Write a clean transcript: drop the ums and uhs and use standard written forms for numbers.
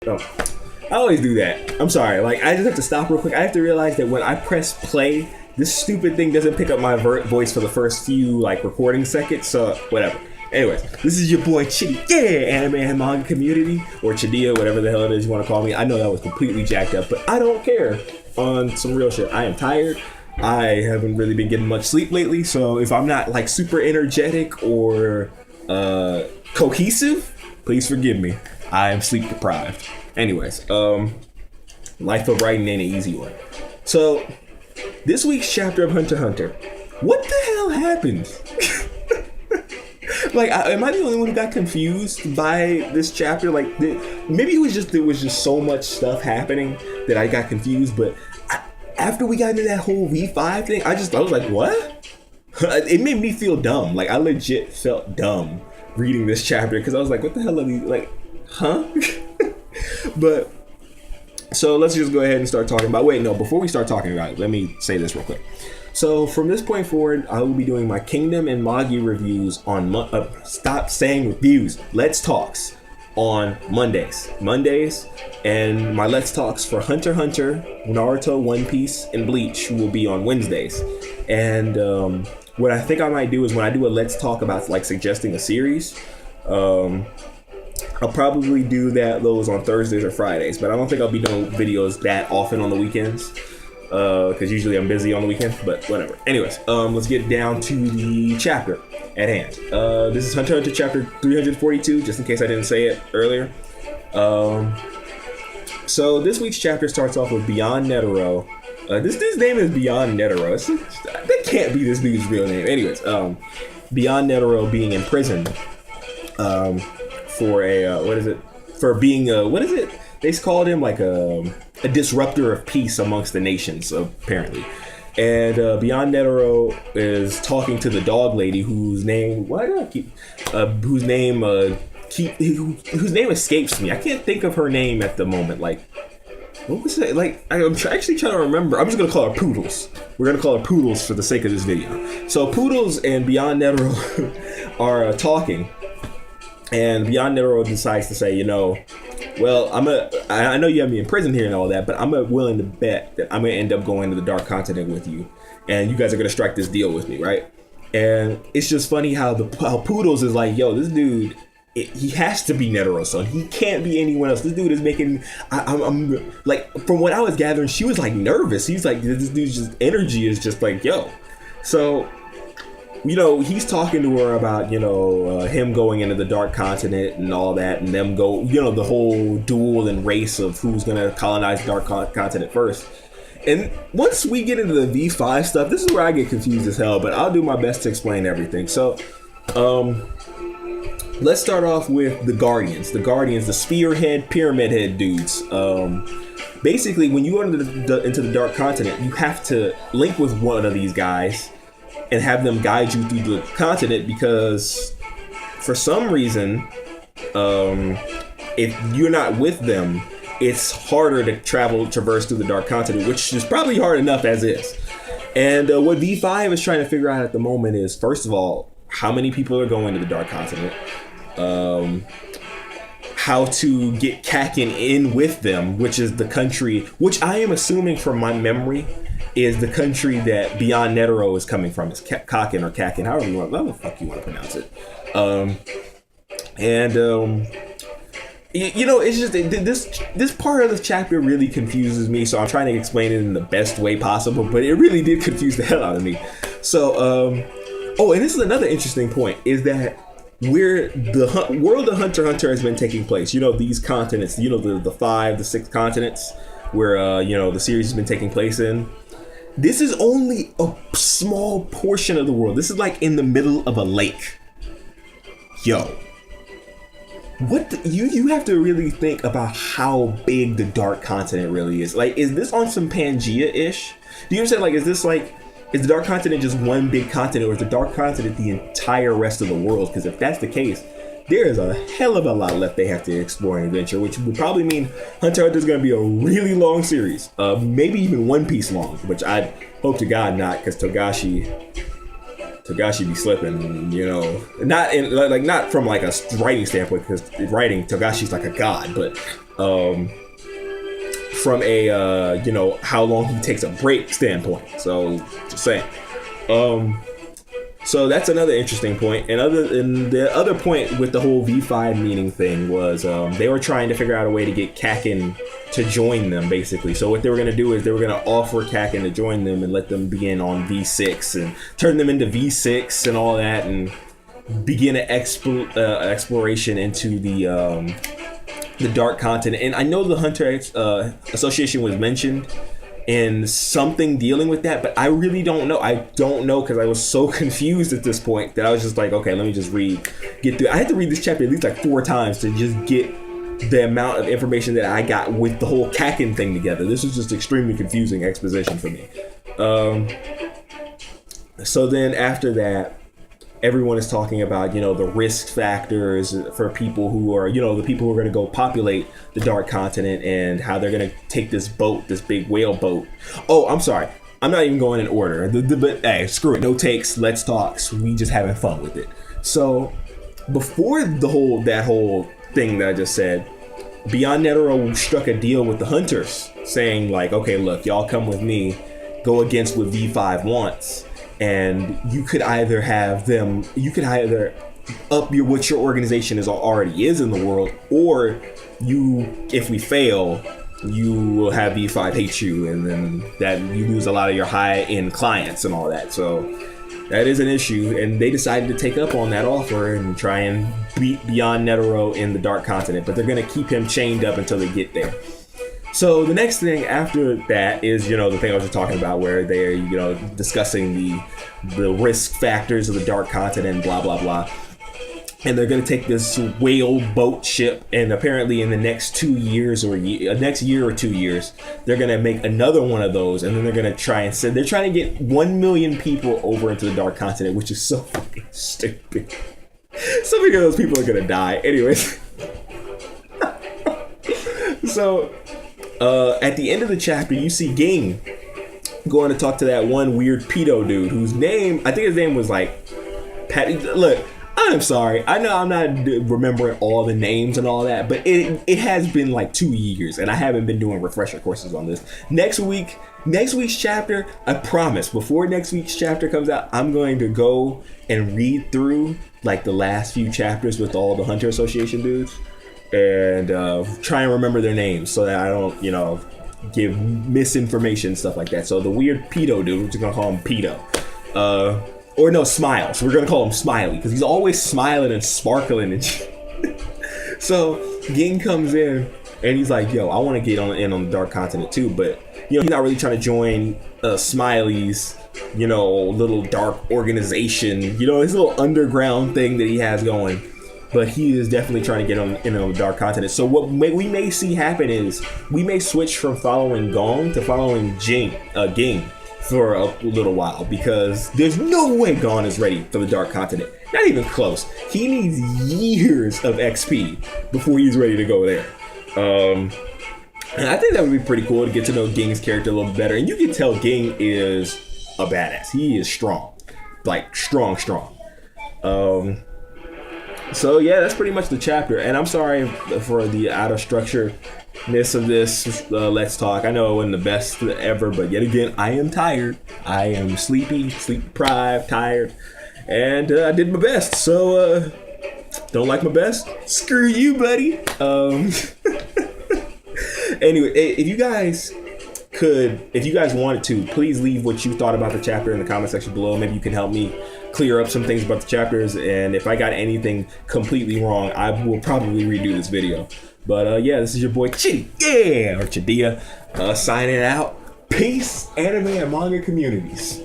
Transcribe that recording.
Oh, I always do that. I'm sorry. Like, I just have to stop real quick. I have to realize that when I press play, this stupid thing doesn't pick up my voice for the first few, like, recording seconds. So, whatever. Anyways, this is your boy Chidi, anime and manga community, or Chidia, whatever the hell it is you want to call me. I know that was completely jacked up, but I don't care. On some real shit, I am tired. I haven't really been getting much sleep lately, so if I'm not like super energetic or cohesive, please forgive me. I am sleep deprived. Anyways, life of writing ain't an easy one. So, this week's chapter of Hunter x Hunter. What the hell happened? Like, am I the only one who got confused by this chapter? Like, maybe it was just there was just so much stuff happening that I got confused. But after we got into that whole V5 thing, I was like, what? It made me feel dumb. Like, I legit felt dumb reading this chapter because I was like, what the hell are these? Like, huh? But so let's just go ahead and start talking about. Wait, no. Before we start talking about it, let me say this real quick. So from this point forward, I will be doing my Kingdom and Magi reviews on stop saying reviews. Let's Talks on Mondays, and my Let's Talks for Hunter x Hunter, Naruto, One Piece, and Bleach will be on Wednesdays. And what I think I might do is when I do a Let's Talk about like suggesting a series, I'll probably do those on Thursdays or Fridays. But I don't think I'll be doing videos that often on the weekends. Because usually I'm busy on the weekend, but whatever. Anyways, let's get down to the chapter at hand. This is Hunter x Hunter chapter 342, just in case I didn't say it earlier. So this week's chapter starts off with Beyond Netero. This dude's name is Beyond Netero. That can't be this dude's real name. Anyways, Beyond Netero being imprisoned for they called him like a disruptor of peace amongst the nations, apparently. And Beyond Netero is talking to the dog lady whose name escapes me. I can't think of her name at the moment. Like, what was it? Like, I'm actually trying to remember. I'm just gonna call her Poodles. We're gonna call her Poodles for the sake of this video. So Poodles and Beyond Netero are talking, and Beyond Netero decides to say, well, I know you have me in prison here and all that, but I'm willing to bet that I'm going to end up going to the Dark Continent with you, and you guys are going to strike this deal with me, right? And it's just funny how Poodles is like, yo, this dude, he has to be Netero's son. He can't be anyone else. This dude is making, I'm like, from what I was gathering, she was like nervous. He's like, this dude's just energy is just like, yo. So, he's talking to her about, him going into the Dark Continent and all that, and them go, the whole duel and race of who's going to colonize the Dark Continent first. And once we get into the V5 stuff, this is where I get confused as hell, but I'll do my best to explain everything. So, let's start off with the Guardians, the spearhead, pyramid head dudes. Basically, when you go into the Dark Continent, you have to link with one of these guys and have them guide you through the continent, because for some reason, if you're not with them, it's harder to traverse through the Dark Continent, which is probably hard enough as is. And what V5 is trying to figure out at the moment is, first of all, how many people are going to the Dark Continent, how to get Kakin in with them, which is the country, which I am assuming from my memory is the country that Beyond Netero is coming from. It's Kakin or Kakin, however the fuck you want to pronounce it. It's just this part of the chapter really confuses me, so I'm trying to explain it in the best way possible, but it really did confuse the hell out of me. So, and this is another interesting point, is that where the world of Hunter x Hunter has been taking place, these continents, the 6 continents where, the series has been taking place in, this is only a small portion of the world. This is like in the middle of a lake. Yo. You have to really think about how big the Dark Continent really is. Like, is this on some Pangea-ish? Do you understand? Like, is the Dark Continent just one big continent, or is the Dark Continent the entire rest of the world? Because if that's the case, there is a hell of a lot left they have to explore and adventure, which would probably mean Hunter x Hunter is going to be a really long series, maybe even One Piece long, which I hope to God not, because Togashi be slipping, not from like a writing standpoint, because writing, Togashi's like a god, but from a how long he takes a break standpoint. So just saying. So that's another interesting point. And the other point with the whole V5 meeting thing was they were trying to figure out a way to get Kakin to join them, basically. So what they were going to do is they were going to offer Kakin to join them and let them begin on V6 and turn them into V6 and all that, and begin an exploration into the Dark Continent. And I know the Hunter Association was mentioned in something dealing with that, but I really don't know. I don't know, because I was so confused at this point that I was just like, okay, let me just get through. I had to read this chapter at least like 4 times to just get the amount of information that I got with the whole Kakin thing together. This was just extremely confusing exposition for me. So then after that, everyone is talking about, the risk factors for people who are, the people who are going to go populate the Dark Continent, and how they're going to take this boat, this big whale boat. Oh, I'm sorry. I'm not even going in order. But hey, screw it. No takes. Let's talks. We just having fun with it. So before that whole thing that I just said, Beyond Netero struck a deal with the Hunters, saying like, okay, look, y'all come with me, go against what V5 wants. And you could either up what your organization already is in the world, or if we fail, you will have V5 hate you, and then that you lose a lot of your high-end clients and all that. So that is an issue, and they decided to take up on that offer and try and beat Beyond Netero in the Dark Continent, but they're going to keep him chained up until they get there. So the next thing after that is, the thing I was just talking about, where they're, discussing the risk factors of the Dark Continent, blah, blah, blah. And they're going to take this whale boat ship, and apparently in the next 2 years next year or 2 years, they're going to make another one of those, and then they're going to they're trying to get 1 million people over into the Dark Continent, which is so fucking stupid. So many of those people are going to die. Anyways. So at the end of the chapter, you see Ging going to talk to that one weird pedo dude whose name, I think his name was like Patty. Look, I'm sorry. I know I'm not remembering all the names and all that, but it has been like 2 years, and I haven't been doing refresher courses on this. Next week's chapter, I promise, before next week's chapter comes out, I'm going to go and read through like the last few chapters with all the Hunter Association dudes, and try and remember their names so that I don't, give misinformation and stuff like that. So the weird pedo dude, we're just gonna call him Pedo. Or no, Smiles. We're gonna call him Smiley, because he's always smiling and sparkling and shit. So Ging comes in and he's like, yo, I want to get in on the Dark Continent too, but he's not really trying to join Smiley's little dark organization, his little underground thing that he has going. But he is definitely trying to get in on the Dark Continent. So what we may see happen is we may switch from following Gong to following Ging for a little while, because there's no way Gong is ready for the Dark Continent. Not even close. He needs years of XP before he's ready to go there. And I think that would be pretty cool to get to know Ging's character a little better. And you can tell Ging is a badass. He is strong. Like, strong. So yeah, that's pretty much the chapter. And I'm sorry for the out of structuredness of this Let's Talk. I know it wasn't the best ever, but yet again, I am tired. I am sleepy, sleep deprived, tired. And I did my best. So don't like my best? Screw you, buddy. Anyway, if you guys wanted to, please leave what you thought about the chapter in the comment section below. Maybe you can help me clear up some things about the chapters, and if I got anything completely wrong, I will probably redo this video. But yeah, this is your boy Chidi, or Chidia, signing out. Peace, anime and manga communities.